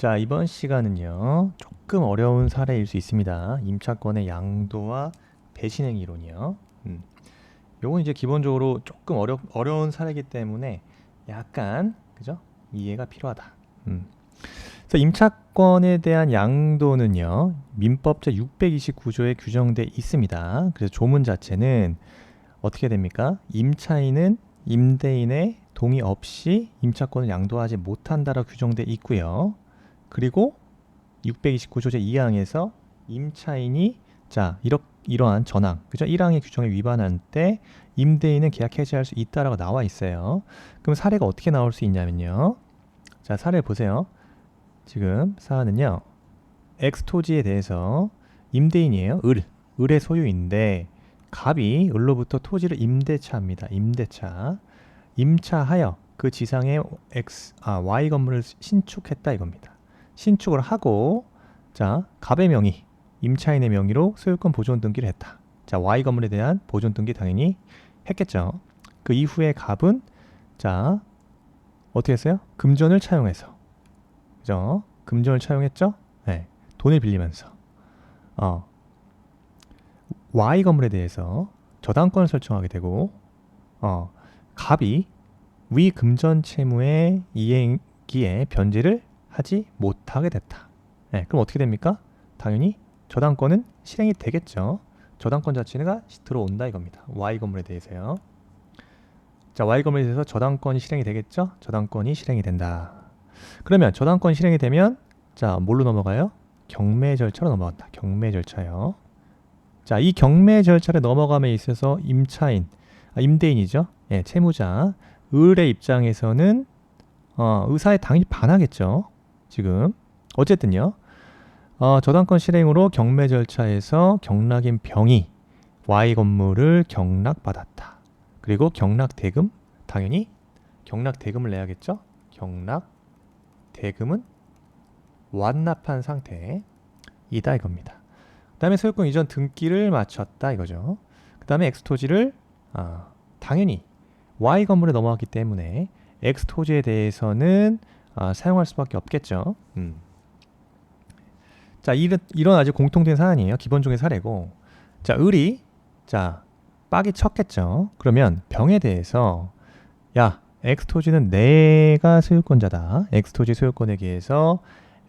자, 이번 시간은요, 조금 어려운 사례일 수 있습니다. 임차권의 양도와 배신행 이론이요. 요건 이제 기본적으로 조금 어려운 사례이기 때문에 약간, 그죠? 이해가 필요하다. 그래서 임차권에 대한 양도는요, 민법 제 629조에 규정돼 있습니다. 그래서 조문 자체는 어떻게 됩니까? 임차인은 임대인의 동의 없이 임차권을 양도하지 못한다라고 규정돼 있고요. 그리고 629조 제2항에서 임차인이 이러한 전항, 그죠? 1항의 규정에 위반한 때 임대인은 계약 해지할 수 있다라고 나와 있어요. 그럼 사례가 어떻게 나올 수 있냐면요. 자, 사례 보세요. 지금 사안은요. X 토지에 대해서 임대인이에요. 을의 소유인데 갑이 을로부터 토지를 임대차합니다. 임차하여 그 지상에 Y 건물을 신축했다 이겁니다. 신축을 하고 갑의 명의, 임차인의 명의로 소유권 보존 등기를 했다. 자, Y 건물에 대한 보존 등기 당연히 했겠죠. 그 이후에 갑은 어떻게 했어요? 금전을 차용해서, 그죠? 금전을 차용했죠? 네, 돈을 빌리면서 Y 건물에 대해서 저당권을 설정하게 되고 갑이 위 금전 채무의 이행기에 변제를 하지 못하게 됐다. 네, 그럼 어떻게 됩니까? 당연히 저당권은 실행이 되겠죠. 저당권 자체가 들어온다 이겁니다. Y 건물에 대해서요. 자, Y 건물에 대해서 저당권이 실행이 되겠죠? 저당권이 실행이 된다. 그러면 저당권 실행이 되면 뭘로 넘어가요? 경매 절차로 넘어간다. 경매 절차요. 자, 이 경매 절차를 넘어감에 있어서 임대인이죠. 예, 채무자 을의 입장에서는 의사에 당연히 반하겠죠. 지금 어쨌든요. 저당권 실행으로 경매 절차에서 경락인 병이 Y 건물을 경락받았다. 그리고 경락대금, 당연히 경락대금을 내야겠죠. 경락대금은 완납한 상태이다 이겁니다. 그 다음에 소유권 이전 등기를 마쳤다 이거죠. 그 다음에 X토지를 당연히 Y 건물에 넘어갔기 때문에 X토지에 대해서는 사용할 수밖에 없겠죠. 자, 이런 아주 공통된 사안이에요. 기본적인 사례고, 을이 빡이 쳤겠죠. 그러면 병에 대해서 X토지는 내가 소유권자다. X토지 소유권에 의해서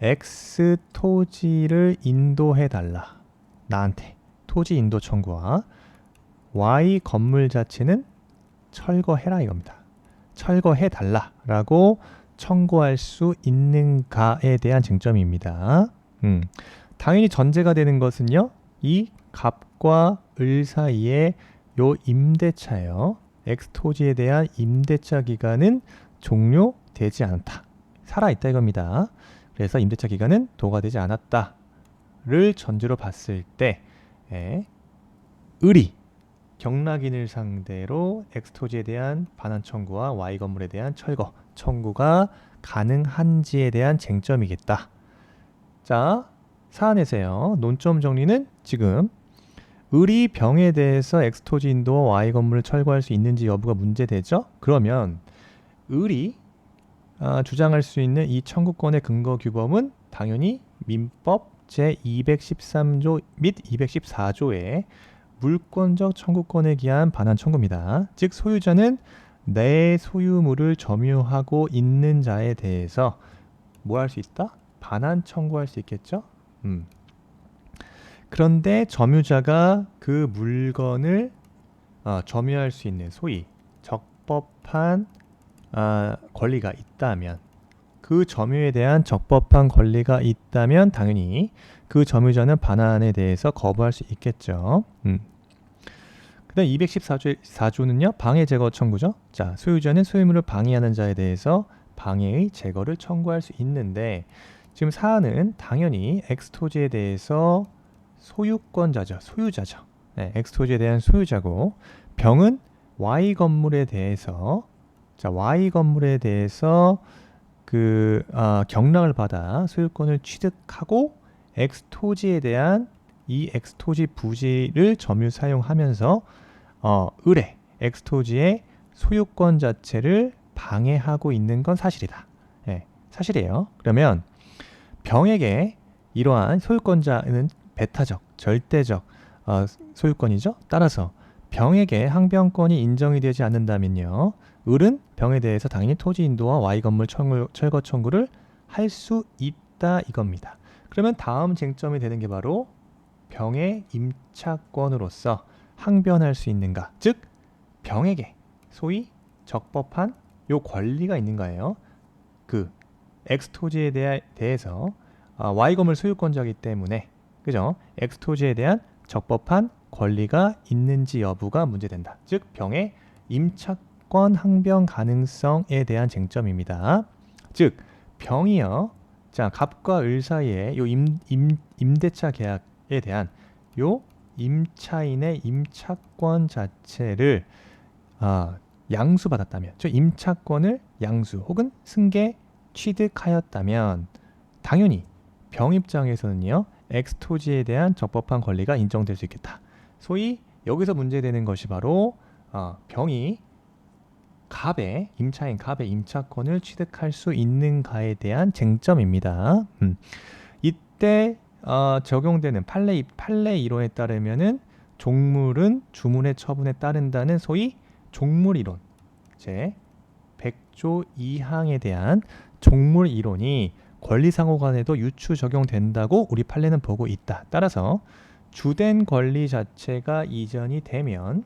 X토지를 인도해달라. 나한테 토지 인도 청구와 Y 건물 자체는 철거해라 이겁니다. 철거해달라 라고 청구할 수 있는가에 대한 쟁점입니다. 당연히 전제가 되는 것은요, 이 갑과 을 사이에 요 임대차예요. X토지에 대한 임대차 기간은 종료되지 않았다. 살아있다 이겁니다. 그래서 임대차 기간은 도과되지 않았다를 전제로 봤을 때 을이 경락인을 상대로 X토지에 대한 반환 청구와 Y 건물에 대한 철거 청구가 가능한지에 대한 쟁점이겠다. 자, 사안에서요. 논점 정리는 지금 을이 병에 대해서 X토지 인도와 Y 건물을 철거할 수 있는지 여부가 문제되죠. 그러면 을이 주장할 수 있는 이 청구권의 근거 규범은 당연히 민법 제213조 및 214조의 물권적 청구권에 기한 반환 청구입니다. 즉 소유자는 내 소유물을 점유하고 있는 자에 대해서 뭐 할 수 있다? 반환 청구할 수 있겠죠? 그런데 점유자가 그 물건을 점유할 수 있는 소위 적법한 권리가 있다면, 그 점유에 대한 적법한 권리가 있다면 당연히 그 점유자는 반환에 대해서 거부할 수 있겠죠. 그 다음 214조는요 방해 제거 청구죠. 자, 소유자는 소유물을 방해하는 자에 대해서 방해의 제거를 청구할 수 있는데, 지금 사안은 당연히 X토지에 대해서 소유권자죠. 소유자죠. 네, X토지에 대한 소유자고, 병은 Y 건물에 대해서 Y 건물에 대해서 경락을 받아 소유권을 취득하고 X토지에 대한 이 X토지 부지를 점유 사용하면서 을의 X토지의 소유권 자체를 방해하고 있는 건 사실이다. 네, 사실이에요. 그러면 병에게 이러한 소유권자는 배타적, 절대적 소유권이죠. 따라서 병에게 항변권이 인정이 되지 않는다면요. 을은 병에 대해서 당연히 토지 인도와 Y 건물 철거 청구를 할 수 있다 이겁니다. 그러면 다음 쟁점이 되는 게 바로 병의 임차권으로서 항변할 수 있는가? 즉 병에게 소위 적법한 요 권리가 있는가예요. 그 X 토지에 대해서 Y 건물 소유권자이기 때문에 그죠? X 토지에 대한 적법한 권리가 있는지 여부가 문제된다. 즉 병의 임차권 항변 가능성에 대한 쟁점입니다. 즉 병이요. 자, 갑과 을 사이에 요 임대차 계약에 대한 요 임차인의 임차권 자체를 양수받았다면, 저 임차권을 양수 혹은 승계 취득하였다면 당연히 병 입장에서는요. X 토지에 대한 적법한 권리가 인정될 수 있겠다. 소위 여기서 문제되는 것이 바로 병이 임차인 갑의 임차권을 취득할 수 있는가에 대한 쟁점입니다. 이때 적용되는 판례 이론에 따르면은 종물은 주문의 처분에 따른다는 소위 종물 이론, 제 100조 2항에 대한 종물 이론이 권리상호간에도 유추 적용된다고 우리 판례는 보고 있다. 따라서 주된 권리 자체가 이전이 되면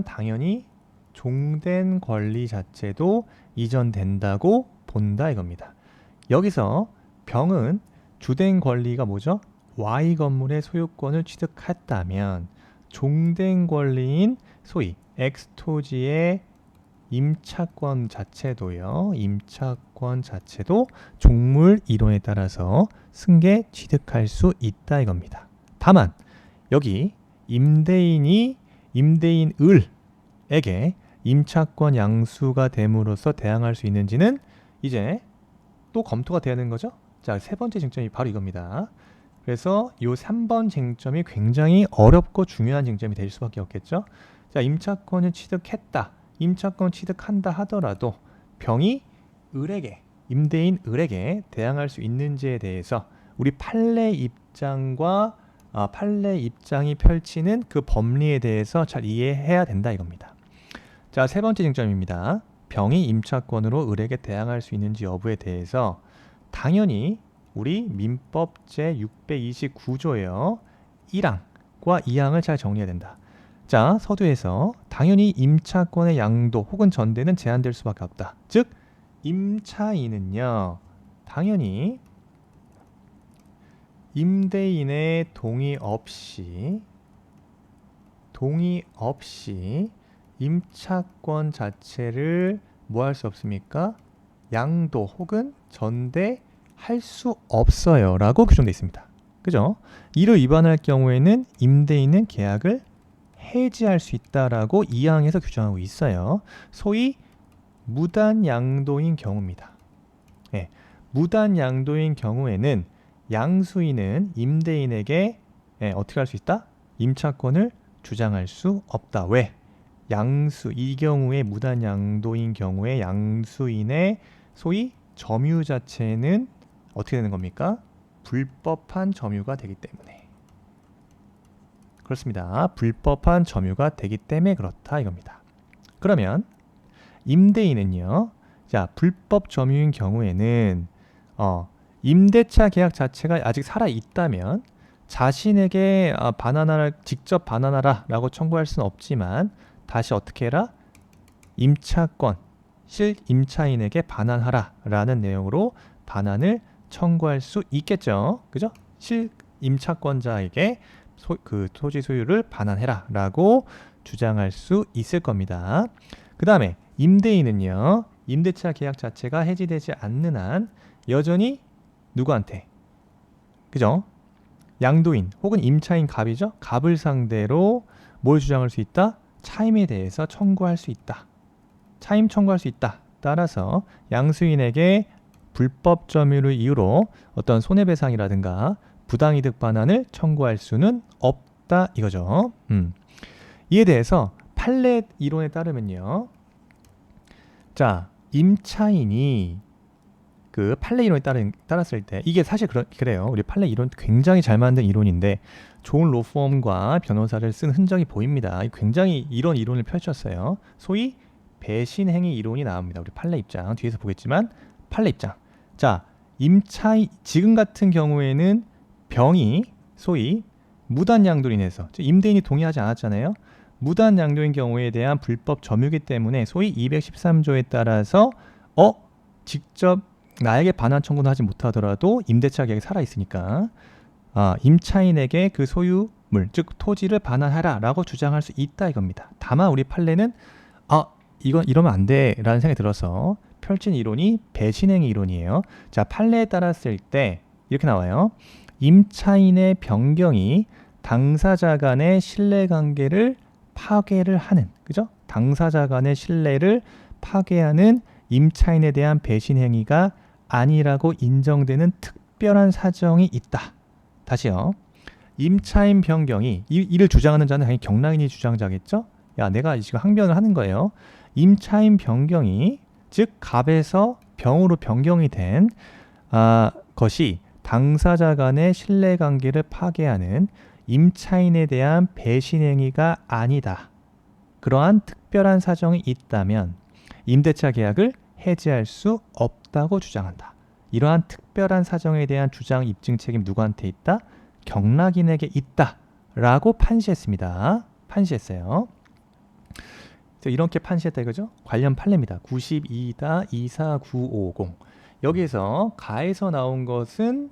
당연히 종된 권리 자체도 이전된다고 본다 이겁니다. 여기서 병은 주된 권리가 뭐죠? Y 건물의 소유권을 취득했다면 종된 권리인 소위 X 토지의 임차권 자체도 종물 이론에 따라서 승계 취득할 수 있다 이겁니다. 다만 여기 임대인 을에게 임차권 양수가 됨으로써 대항할 수 있는지는 이제 또 검토가 돼야 되는 거죠. 자, 세 번째 쟁점이 바로 이겁니다. 그래서 이 3번 쟁점이 굉장히 어렵고 중요한 쟁점이 될 수밖에 없겠죠. 자, 임차권을 취득했다. 임차권 취득한다 하더라도 병이 임대인 을에게 대항할 수 있는지에 대해서 우리 판례 입장이 펼치는 그 법리에 대해서 잘 이해해야 된다 이겁니다. 자, 세 번째 쟁점입니다. 병이 임차권으로 을에게 대항할 수 있는지 여부에 대해서 당연히 우리 민법 제629조에요. 1항과 2항을 잘 정리해야 된다. 자, 서두에서 당연히 임차권의 양도 혹은 전대는 제한될 수밖에 없다. 즉 임차인은요. 당연히 임대인의 동의 없이 임차권 자체를 뭐 할 수 없습니까? 양도 혹은 전대할 수 없어요 라고 규정되어 있습니다. 그죠? 이를 위반할 경우에는 임대인은 계약을 해지할 수 있다라고 2항에서 규정하고 있어요. 소위 무단양도인 경우입니다. 네, 무단양도인 경우에는 양수인은 임대인에게 어떻게 할 수 있다? 임차권을 주장할 수 없다. 왜? 이 경우에 무단양도인 경우에 양수인의 소위 점유 자체는 어떻게 되는 겁니까? 불법한 점유가 되기 때문에. 그렇습니다. 불법한 점유가 되기 때문에 그렇다 이겁니다. 그러면 임대인은요. 자, 불법 점유인 경우에는 임대차 계약 자체가 아직 살아 있다면 자신에게 직접 반환하라 라고 청구할 수는 없지만 다시 어떻게 해라? 실임차인에게 반환하라 라는 내용으로 반환을 청구할 수 있겠죠. 그죠? 실임차권자에게 그 토지 소유를 반환해라 라고 주장할 수 있을 겁니다. 그 다음에 임대인은요. 임대차 계약 자체가 해지되지 않는 한 여전히 누구한테? 그죠? 양도인 혹은 임차인 갑이죠. 갑을 상대로 뭘 주장할 수 있다? 차임에 대해서 청구할 수 있다. 차임 청구할 수 있다. 따라서 양수인에게 불법 점유를 이유로 어떤 손해배상이라든가 부당이득 반환을 청구할 수는 없다 이거죠. 이에 대해서 판례 이론에 따르면요. 자, 임차인이 그 판례 이론에 따랐을 때 이게 사실 그래요. 우리 판례 이론 굉장히 잘 만든 이론인데 좋은 로펌과 변호사를 쓴 흔적이 보입니다. 굉장히 이런 이론을 펼쳤어요. 소위 배신행위 이론이 나옵니다. 우리 판례 입장 뒤에서 보겠지만 판례 입장. 자, 임차인 지금 같은 경우에는 병이 소위 무단 양도로 인해서 임대인이 동의하지 않았잖아요. 무단 양도인 경우에 대한 불법 점유기 때문에 소위 213조에 따라서 직접 나에게 반환 청구는 하지 못하더라도 임대차 계약이 살아있으니까 임차인에게 그 소유물 즉 토지를 반환하라 라고 주장할 수 있다 이겁니다. 다만 우리 판례는 이건 이러면 안 돼 라는 생각이 들어서 펼친 이론이 배신행위 이론이에요. 자, 판례에 따랐을 때 이렇게 나와요. 임차인의 변경이 당사자 간의 신뢰관계를 파괴를 하는, 그죠? 당사자 간의 신뢰를 파괴하는 임차인에 대한 배신행위가 아니라고 인정되는 특별한 사정이 있다. 다시요. 임차인 변경이 이를 주장하는 자는 당연히 경락인이 주장자겠죠? 야, 내가 지금 항변을 하는 거예요. 임차인 변경이 즉 갑에서 병으로 변경이 된 것이 당사자 간의 신뢰관계를 파괴하는 임차인에 대한 배신행위가 아니다. 그러한 특별한 사정이 있다면 임대차 계약을 해지할 수 없다고 주장한다. 이러한 특별한 사정에 대한 주장 입증 책임 누구한테 있다? 경락인에게 있다. 라고 판시했습니다. 판시했어요. 이렇게 판시했다 이거죠. 관련 판례입니다. 92-24950. 여기에서 가에서 나온 것은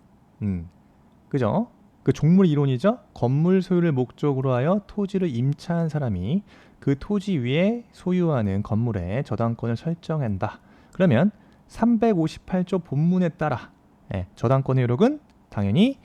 그죠? 그 종물 이론이죠. 건물 소유를 목적으로 하여 토지를 임차한 사람이 그 토지 위에 소유하는 건물에 저당권을 설정한다. 그러면 358조 본문에 따라 저당권의 효력은 당연히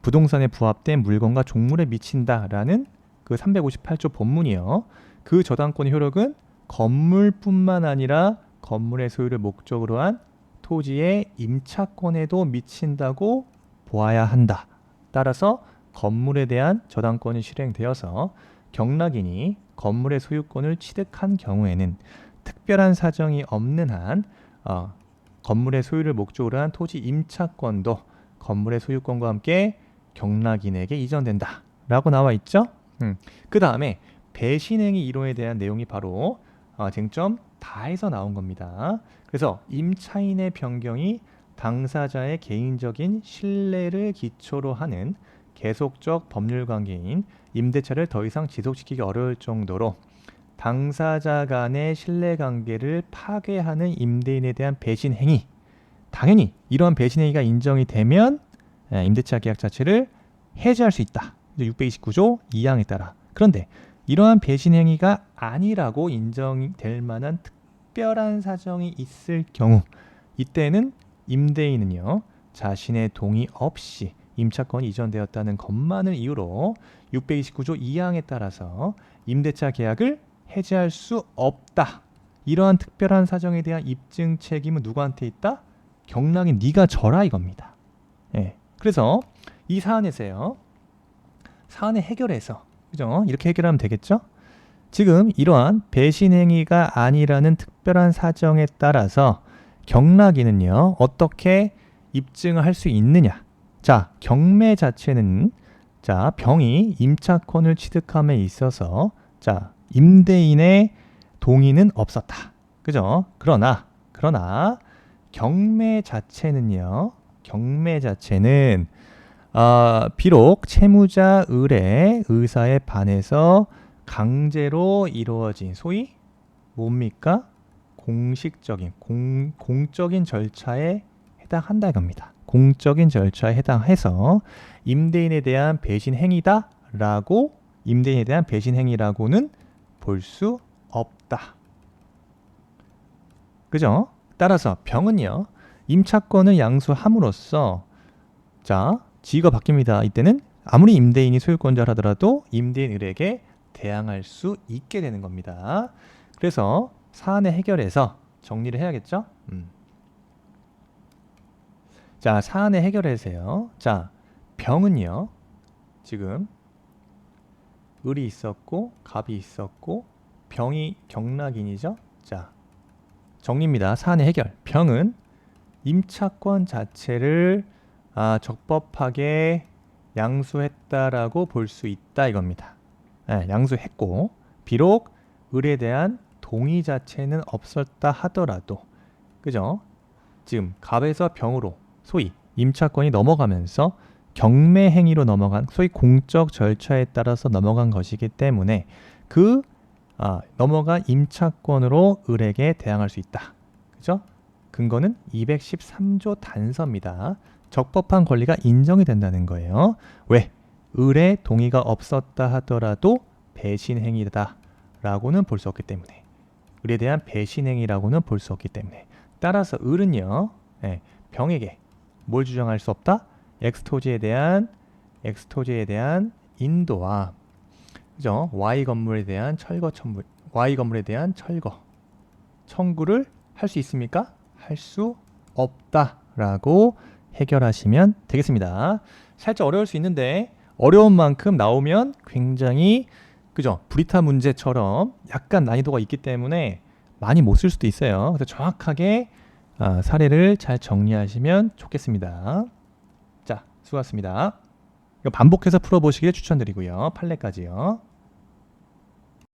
부동산에 부합된 물건과 종물에 미친다라는 그 358조 본문이요. 그 저당권의 효력은 건물뿐만 아니라 건물의 소유를 목적으로 한 토지의 임차권에도 미친다고 보아야 한다. 따라서 건물에 대한 저당권이 실행되어서 경락인이 건물의 소유권을 취득한 경우에는 특별한 사정이 없는 한 건물의 소유를 목적으로 한 토지 임차권도 건물의 소유권과 함께 경락인에게 이전된다 라고 나와 있죠. 그 다음에 배신행위 이론에 대한 내용이 바로 쟁점 다에서 나온 겁니다. 그래서 임차인의 변경이 당사자의 개인적인 신뢰를 기초로 하는 계속적 법률 관계인 임대차를 더 이상 지속시키기 어려울 정도로 당사자 간의 신뢰관계를 파괴하는 임대인에 대한 배신행위, 당연히 이러한 배신행위가 인정이 되면 임대차 계약 자체를 해지할 수 있다. 629조 2항에 따라. 그런데 이러한 배신행위가 아니라고 인정될 만한 특별한 사정이 있을 경우 이때는 임대인은요 자신의 동의 없이 임차권이 이전되었다는 것만을 이유로 629조 2항에 따라서 임대차 계약을 해지할 수 없다. 이러한 특별한 사정에 대한 입증 책임은 누구한테 있다? 경락인 네가 져라 이겁니다. 그래서 이 사안에서요. 사안의 해결에서 그죠? 이렇게 해결하면 되겠죠? 지금 이러한 배신행위가 아니라는 특별한 사정에 따라서 경락인은요. 어떻게 입증을 할 수 있느냐? 자, 경매 자체는 병이 임차권을 취득함에 있어서 임대인의 동의는 없었다. 그죠? 그러나 경매 자체는요. 비록 채무자 을의 의사에 반해서 강제로 이루어진 소위 뭡니까? 공적인 절차에 해당한다 이겁니다. 공적인 절차에 해당해서 임대인에 대한 배신행위라고는 볼 수 없다. 그죠? 따라서 병은요. 임차권을 양수함으로써 지위가 바뀝니다. 이때는 아무리 임대인이 소유권자라 하더라도 임대인 을에게 대항할 수 있게 되는 겁니다. 그래서 사안의 해결에서 정리를 해야겠죠? 사안의 해결에서요. 병은요. 지금 을이 있었고 갑이 있었고 병이 경락인이죠. 정리입니다. 사안의 해결. 병은 임차권 자체를 적법하게 양수했다라고 볼 수 있다 이겁니다. 양수했고 비록 을에 대한 동의 자체는 없었다 하더라도 그죠? 지금 갑에서 병으로 소위 임차권이 넘어가면서 경매 행위로 넘어간 소위 공적 절차에 따라서 넘어간 것이기 때문에 그 넘어간 임차권으로 을에게 대항할 수 있다. 그죠? 근거는 213조 단서입니다. 적법한 권리가 인정이 된다는 거예요. 왜? 을의 동의가 없었다 하더라도 배신행위다 라고는 볼 수 없기 때문에 을에 대한 배신행위라고는 볼 수 없기 때문에 따라서 을은요 병에게 뭘 주장할 수 없다? X토지에 대한 인도와 그죠? Y 건물에 대한 철거 청구를 할 수 있습니까? 할 수 없다라고 해결하시면 되겠습니다. 살짝 어려울 수 있는데 어려운 만큼 나오면 굉장히 그죠? 브리타 문제처럼 약간 난이도가 있기 때문에 많이 못 쓸 수도 있어요. 그래서 정확하게 사례를 잘 정리하시면 좋겠습니다. 자, 수고하셨습니다. 이거 반복해서 풀어보시길 추천드리고요. 판례까지요.